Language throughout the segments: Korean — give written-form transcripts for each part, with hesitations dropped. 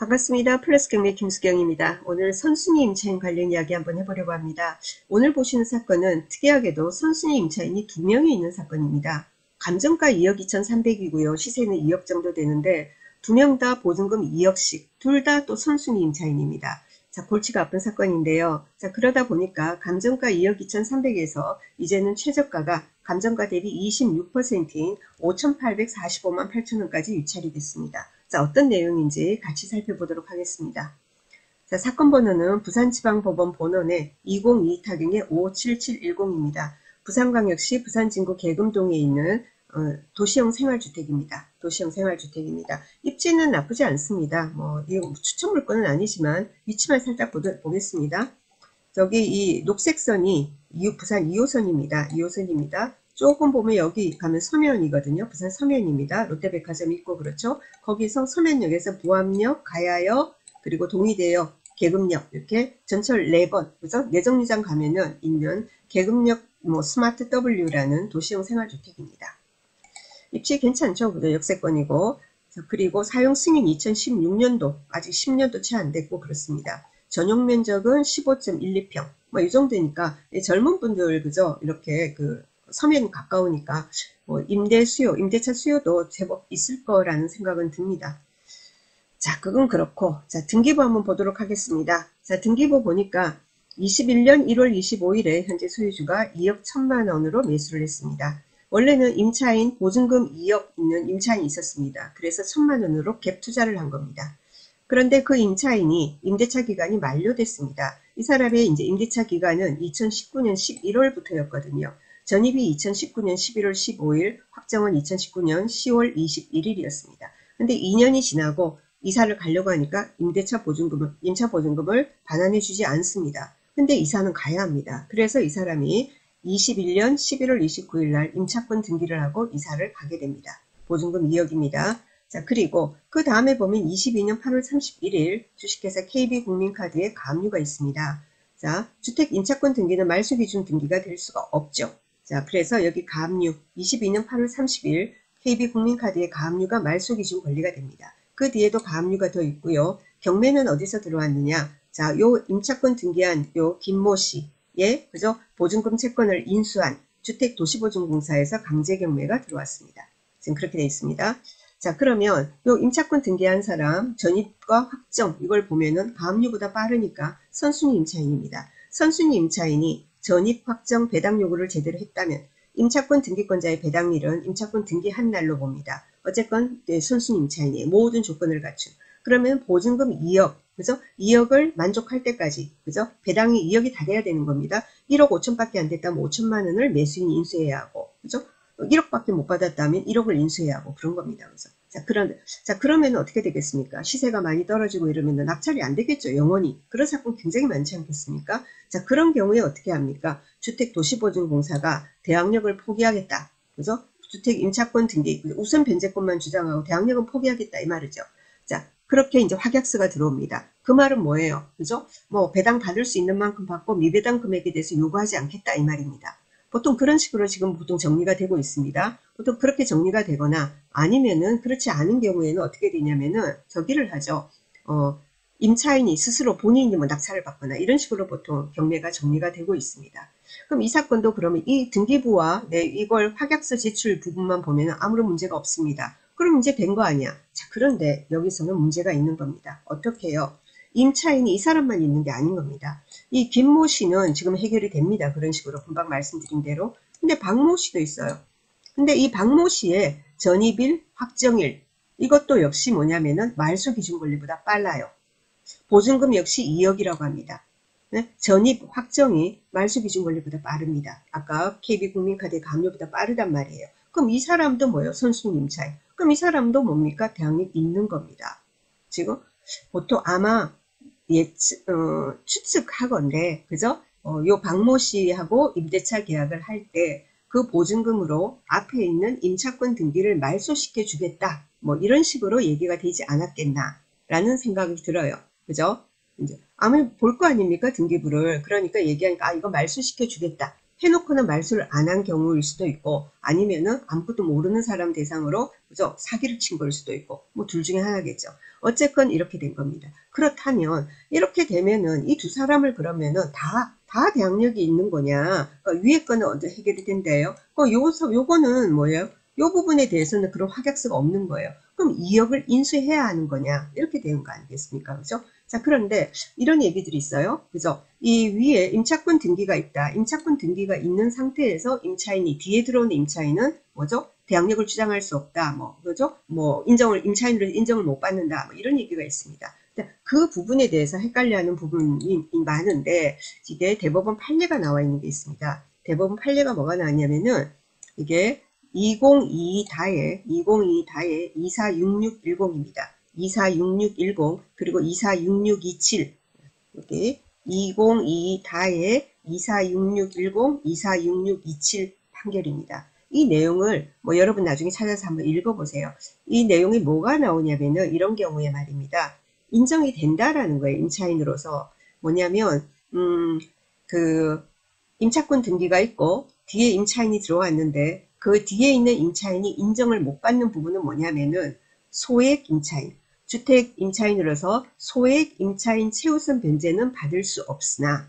반갑습니다. 플러스 경매 김수경입니다. 오늘 선순위 임차인 관련 이야기 한번 해보려고 합니다. 오늘 보시는 사건은 특이하게도 선순위 임차인이 2명이 있는 사건입니다. 감정가 2억 2,300이고요. 시세는 2억 정도 되는데 2명 다 보증금 2억씩, 둘 다 또 선순위 임차인입니다. 자, 골치가 아픈 사건인데요. 자, 그러다 보니까 감정가 2억 2,300에서 이제는 최저가가 감정가 대비 26%인 5,845만 8천원까지 유찰이 됐습니다. 자, 어떤 내용인지 같이 살펴보도록 하겠습니다. 자, 사건 번호는 부산지방법원 본원의 2022타경의 57710입니다. 부산광역시 부산진구 계금동에 있는 도시형 생활주택입니다. 도시형 생활주택입니다. 입지는 나쁘지 않습니다. 이거 추천 물건은 아니지만 위치만 살짝 보겠습니다. 저기 이 녹색 선이 부산 2호선입니다. 2호선입니다. 조금 보면 여기 가면 서면이거든요. 부산 서면입니다. 롯데백화점 있고 그렇죠. 거기서 서면역에서 부암역, 가야역, 그리고 동의대역, 계급역 이렇게 전철 4번, 그죠? 내정류장 가면은 있는 계급역 스마트 W라는 도시형 생활주택입니다. 입지 괜찮죠? 그죠? 역세권이고. 그리고 사용 승인 2016년도, 아직 10년도 채 안 됐고 그렇습니다. 전용 면적은 15.12평. 이 정도니까 젊은 분들 그죠? 이렇게 서면 가까우니까 임대 수요, 임대차 수요도 제법 있을 거라는 생각은 듭니다. 자, 그건 그렇고, 자, 등기부 한번 보도록 하겠습니다. 자, 등기부 보니까 21년 1월 25일에 현재 소유주가 2억 1천만 원으로 매수를 했습니다. 원래는 임차인 보증금 2억 있는 임차인이 있었습니다. 그래서 1천만 원으로 갭 투자를 한 겁니다. 그런데 그 임차인이 임대차 기간이 만료됐습니다. 이 사람의 이제 임대차 기간은 2019년 11월부터였거든요. 전입이 2019년 11월 15일, 확정은 2019년 10월 21일이었습니다. 근데 2년이 지나고 이사를 가려고 하니까 임차 보증금을 반환해 주지 않습니다. 근데 이사는 가야 합니다. 그래서 이 사람이 21년 11월 29일 날 임차권 등기를 하고 이사를 가게 됩니다. 보증금 2억입니다. 자, 그리고 그 다음에 보면 22년 8월 31일 주식회사 KB국민카드에 가압류가 있습니다. 자, 주택 임차권 등기는 말소 기준 등기가 될 수가 없죠. 자, 그래서 여기 가압류 22년 8월 30일 KB국민카드에 가압류가 말소 기준 권리가 됩니다. 그 뒤에도 가압류가 더 있고요. 경매는 어디서 들어왔느냐? 자, 요 임차권 등기한 요 김모 씨의 그죠? 보증금 채권을 인수한 주택도시보증공사에서 강제 경매가 들어왔습니다. 지금 그렇게 되어 있습니다. 자, 그러면 요 임차권 등기한 사람 전입과 확정 이걸 보면은 가압류보다 빠르니까 선순위 임차인입니다. 선순위 임차인이 전입, 확정, 배당 요구를 제대로 했다면 임차권 등기권자의 배당일은 임차권 등기한 날로 봅니다. 어쨌건 선순위 임차인이 모든 조건을 갖춘. 그러면 보증금 2억, 그죠? 2억을 만족할 때까지, 그죠? 배당이 2억이 다 돼야 되는 겁니다. 1억 5천밖에 안 됐다면 5천만 원을 매수인이 인수해야 하고, 그죠? 1억밖에 못 받았다면 1억을 인수해야 하고 그런 겁니다. 그래서 그러면 어떻게 되겠습니까? 시세가 많이 떨어지고 이러면 낙찰이 안 되겠죠. 영원히. 그런 사건 굉장히 많지 않겠습니까? 자, 그런 경우에 어떻게 합니까? 주택도시보증공사가 대항력을 포기하겠다. 그죠? 주택 임차권 등기 우선 변제권만 주장하고 대항력은 포기하겠다 이 말이죠. 자, 그렇게 이제 확약서가 들어옵니다. 그 말은 뭐예요? 그죠? 배당 받을 수 있는 만큼 받고 미배당 금액에 대해서 요구하지 않겠다 이 말입니다. 보통 그런 식으로 지금 보통 정리가 되고 있습니다. 보통 그렇게 정리가 되거나 아니면은 그렇지 않은 경우에는 어떻게 되냐면은 저기를 하죠. 임차인이 스스로 본인이 낙찰을 받거나 이런 식으로 보통 경매가 정리가 되고 있습니다. 그럼 이 사건도 그러면 이 등기부와 이걸 확약서 제출 부분만 보면 아무런 문제가 없습니다. 그럼 이제 된 거 아니야. 자, 그런데 여기서는 문제가 있는 겁니다. 어떻게 해요? 임차인이 이 사람만 있는 게 아닌 겁니다. 이 김모 씨는 지금 해결이 됩니다. 그런 식으로 금방 말씀드린 대로. 근데 박모 씨도 있어요. 근데 이 박모 씨의 전입일, 확정일 이것도 역시 뭐냐면은 말소 기준 권리보다 빨라요. 보증금 역시 2억이라고 합니다. 네? 전입, 확정이 말소 기준 권리보다 빠릅니다. 아까 KB국민카드의 가압류보다 빠르단 말이에요. 그럼 이 사람도 뭐예요? 선순위 임차인. 그럼 이 사람도 뭡니까? 대항력 있는 겁니다. 지금 보통 아마 추측하건데, 그죠? 요 박모 씨하고 임대차 계약을 할 때 그 보증금으로 앞에 있는 임차권 등기를 말소시켜 주겠다. 이런 식으로 얘기가 되지 않았겠나라는 생각이 들어요. 그죠? 이제 아마 볼 거 아닙니까? 등기부를. 그러니까 얘기하니까 이거 말소시켜 주겠다. 해놓고는 말소를 안 한 경우일 수도 있고 아니면은 아무것도 모르는 사람 대상으로 그죠? 사기를 친 걸 수도 있고, 뭐 둘 중에 하나겠죠. 어쨌건 이렇게 된 겁니다. 그렇다면, 이렇게 되면은 이 두 사람을 그러면은 다 대항력이 있는 거냐? 그러니까 위에 거는 언제 해결이 된대요? 요거는 뭐예요? 요 부분에 대해서는 그런 확약서가 없는 거예요. 그럼 2억을 인수해야 하는 거냐? 이렇게 되는 거 아니겠습니까? 그죠? 자, 그런데 이런 얘기들이 있어요. 그죠? 이 위에 임차권 등기가 있다. 임차권 등기가 있는 상태에서 임차인이, 뒤에 들어오는 임차인은 뭐죠? 대항력을 주장할 수 없다. 그죠? 임차인으로 인정을 못 받는다. 이런 얘기가 있습니다. 그 부분에 대해서 헷갈려하는 부분이 많은데, 이게 대법원 판례가 나와 있는 게 있습니다. 대법원 판례가 뭐가 나왔냐면은, 이게 2022-246610입니다. 246610, 그리고 246627, 여기 2022-246610, 246627 판결입니다. 이 내용을 여러분 나중에 찾아서 한번 읽어보세요. 이 내용이 뭐가 나오냐면은 이런 경우에 말입니다. 인정이 된다라는 거예요. 임차인으로서. 뭐냐면 그 임차권 등기가 있고 뒤에 임차인이 들어왔는데 그 뒤에 있는 임차인이 인정을 못 받는 부분은 뭐냐면은 소액 임차인, 주택 임차인으로서 소액 임차인 최우선 변제는 받을 수 없으나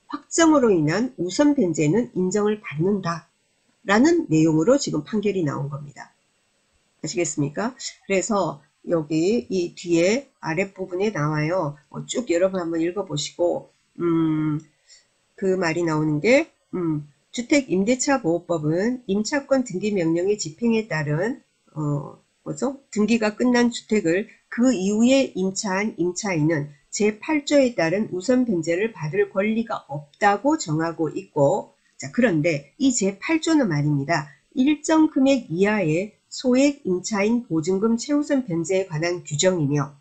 확정으로 인한 우선 변제는 인정을 받는다 라는 내용으로 지금 판결이 나온 겁니다. 아시겠습니까? 그래서 여기 이 뒤에 아랫부분에 나와요. 쭉 여러분 한번 읽어보시고 그 말이 나오는 게 주택임대차보호법은 임차권 등기명령의 집행에 따른 등기가 끝난 주택을 그 이후에 임차한 임차인은 제8조에 따른 우선 변제를 받을 권리가 없다고 정하고 있고, 자, 그런데 이 제8조는 말입니다. 일정 금액 이하의 소액 임차인 보증금 최우선 변제에 관한 규정이며,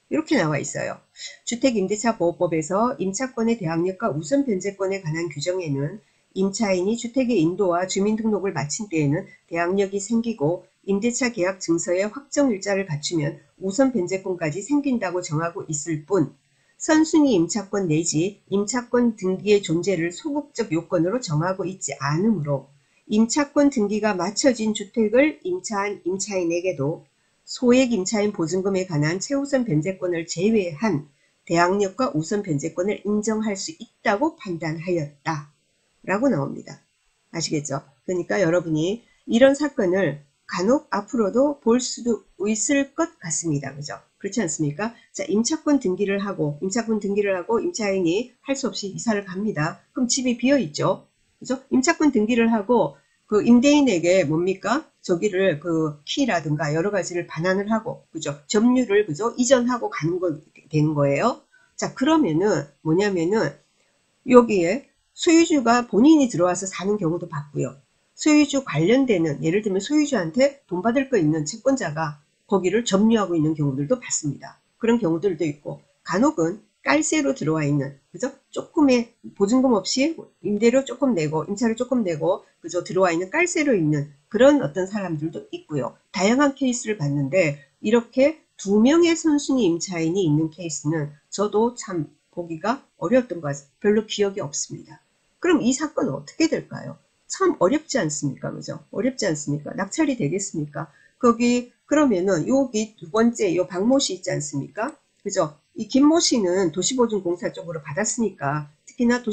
이렇게 나와 있어요. 주택임대차보호법에서 임차권의 대항력과 우선 변제권에 관한 규정에는 임차인이 주택의 인도와 주민등록을 마친 때에는 대항력이 생기고 임대차 계약 증서의 확정일자를 갖추면 우선 변제권까지 생긴다고 정하고 있을 뿐, 선순위 임차권 내지 임차권 등기의 존재를 소극적 요건으로 정하고 있지 않으므로 임차권 등기가 마쳐진 주택을 임차한 임차인에게도 소액 임차인 보증금에 관한 최우선 변제권을 제외한 대항력과 우선 변제권을 인정할 수 있다고 판단하였다 라고 나옵니다. 아시겠죠? 그러니까 여러분이 이런 사건을 간혹 앞으로도 볼 수도 있을 것 같습니다. 그죠? 그렇지 않습니까? 자, 임차권 등기를 하고 임차인이 할 수 없이 이사를 갑니다. 그럼 집이 비어 있죠. 그죠? 임차권 등기를 하고 그 임대인에게 뭡니까? 저기를 그 키라든가 여러 가지를 반환을 하고, 그죠? 점유를, 그죠? 이전하고 가는 거 되는 거예요. 자, 그러면은 뭐냐면은 여기에 소유주가 본인이 들어와서 사는 경우도 봤고요. 소유주 관련되는, 예를 들면 소유주한테 돈 받을 거 있는 채권자가 거기를 점유하고 있는 경우들도 봤습니다. 그런 경우들도 있고, 간혹은 깔세로 들어와 있는, 그죠? 조금의 보증금 없이 임대료 조금 내고, 임차료 조금 내고, 그죠? 들어와 있는 깔세로 있는 그런 어떤 사람들도 있고요. 다양한 케이스를 봤는데, 이렇게 2명의 선순위 임차인이 있는 케이스는 저도 참 보기가 어려웠던 것 같아요. 별로 기억이 없습니다. 그럼 이 사건은 어떻게 될까요? 참 어렵지 않습니까? 그죠? 어렵지 않습니까? 낙찰이 되겠습니까? 그러면은 여기 두 번째 요 박모 씨 있지 않습니까? 그죠? 이 김모 씨는 도시보증공사 쪽으로 받았으니까, 특히나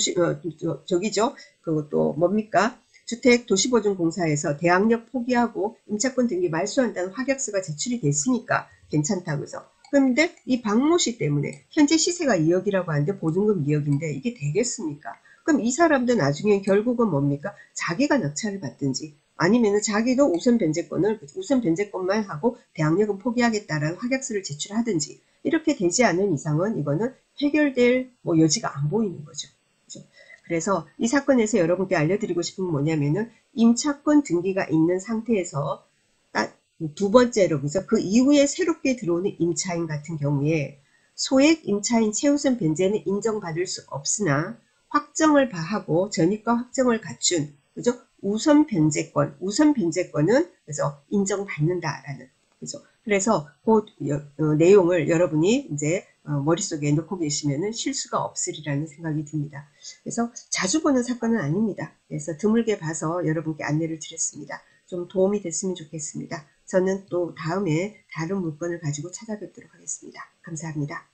저기죠? 그것도 뭡니까? 주택 도시보증공사에서 대항력 포기하고 임차권 등기 말소한다는 확약서가 제출이 됐으니까 괜찮다. 그죠? 그런데 이 박모 씨 때문에 현재 시세가 2억이라고 하는데 보증금 2억인데 이게 되겠습니까? 그럼 이 사람도 나중에 결국은 뭡니까? 자기가 낙찰을 받든지 아니면 자기도 우선 변제권만 하고 대항력은 포기하겠다라는 확약서를 제출하든지 이렇게 되지 않은 이상은 이거는 해결될 여지가 안 보이는 거죠. 그렇죠? 그래서 이 사건에서 여러분께 알려드리고 싶은 건 뭐냐면은 임차권 등기가 있는 상태에서 두 번째로, 그래서 그 이후에 새롭게 들어오는 임차인 같은 경우에 소액 임차인 최우선 변제는 인정받을 수 없으나 확정을 바하고 전입과 확정을 갖춘, 그죠? 우선 변제권은 그래서 인정받는다라는, 그죠? 그래서 그 내용을 여러분이 이제 머릿속에 넣고 계시면은 실수가 없으리라는 생각이 듭니다. 그래서 자주 보는 사건은 아닙니다. 그래서 드물게 봐서 여러분께 안내를 드렸습니다. 좀 도움이 됐으면 좋겠습니다. 저는 또 다음에 다른 물건을 가지고 찾아뵙도록 하겠습니다. 감사합니다.